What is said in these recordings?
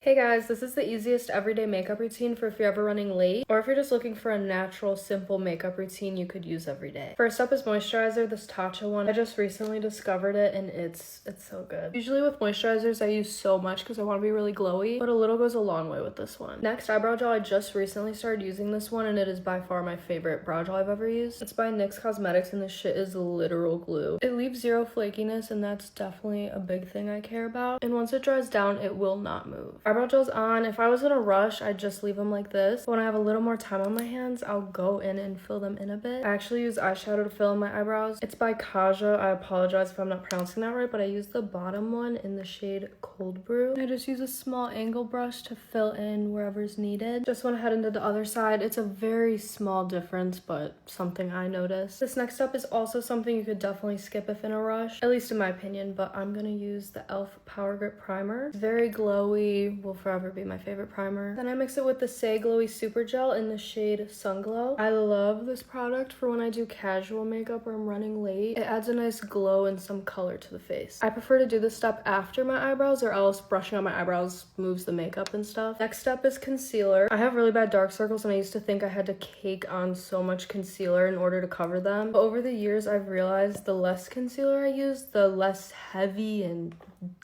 Hey guys, this is the easiest everyday makeup routine for if you're ever running late or if you're just looking for a natural, simple makeup routine you could use every day. First up is moisturizer, this Tatcha one. I just recently discovered it and it's so good. Usually with moisturizers I use so much because I want to be really glowy, but a little goes a long way with this one. Next, eyebrow gel. I just recently started using this one and it is by far my favorite brow gel I've ever used. It's by NYX Cosmetics and this shit is literal glue. It leaves zero flakiness and that's definitely a big thing I care about. And once it dries down, it will not move. Eyebrow gel's on. If I was in a rush, I'd just leave them like this. But when I have a little more time on my hands, I'll go in and fill them in a bit. I actually use eyeshadow to fill in my eyebrows. It's by Kaja. I apologize if I'm not pronouncing that right, but I use the bottom one in the shade Cold Brew. I just use a small angle brush to fill in wherever's needed. Just went ahead and did the other side. It's a very small difference, but something I noticed. This next step is also something you could definitely skip if in a rush, at least in my opinion, but I'm gonna use the e.l.f. Power Grip Primer. It's very glowy, will forever be my favorite primer. Then I mix it with the Say Glowy Super Gel in the shade Sun Glow. I love this product for when I do casual makeup or I'm running late. It adds a nice glow and some color to the face. I prefer to do this step after my eyebrows or else brushing on my eyebrows moves the makeup and stuff. Next step is concealer. I have really bad dark circles and I used to think I had to cake on so much concealer in order to cover them. But over the years I've realized the less concealer I use, the less heavy and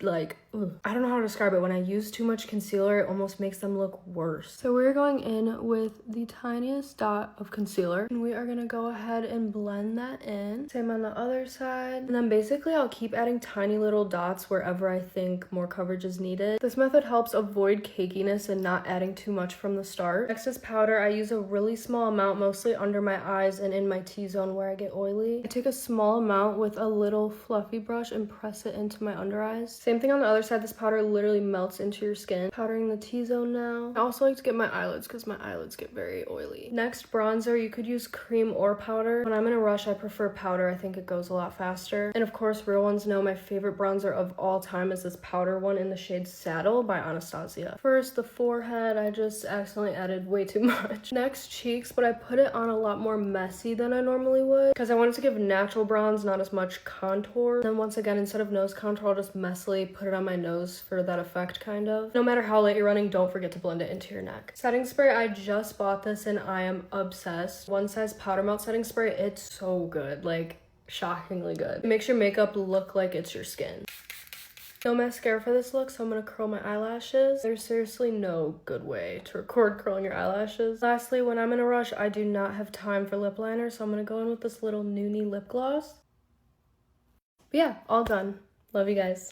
like, I don't know how to describe it. When I use too much concealer, it almost makes them look worse. So we're going in with the tiniest dot of concealer and we are gonna go ahead and blend that in. Same on the other side. And then basically I'll keep adding tiny little dots wherever I think more coverage is needed. This method helps avoid cakiness and not adding too much from the start. Next is powder. I use a really small amount, mostly under my eyes and in my T-zone where I get oily. I take a small amount with a little fluffy brush and press it into my under eyes. Same thing on the other side. This powder literally melts into your skin. Powdering the T-zone now. I also like to get my eyelids because my eyelids get very oily. Next, bronzer. You could use cream or powder. When I'm in a rush, I prefer powder. I think it goes a lot faster. And of course, real ones know my favorite bronzer of all time is this powder one in the shade Saddle by Anastasia. First, the forehead. I just accidentally added way too much. Next, cheeks, but I put it on a lot more messy than I normally would because I wanted to give natural bronze, not as much contour. Then once again, instead of nose contour, I'll just messily put it on my nose for that effect, kind of. No matter how late you're running, don't forget to blend it into your neck. Setting spray. I just bought this and I am obsessed. One Size Powder Melt setting spray. It's so good, like shockingly good. It makes your makeup look like it's your skin. No mascara for this look, so I'm gonna curl my eyelashes. There's seriously no good way to record curling your eyelashes. Lastly, when I'm in a rush, I do not have time for lip liner, so I'm gonna go in with this little Noonie lip gloss. But yeah, all done. Love you guys.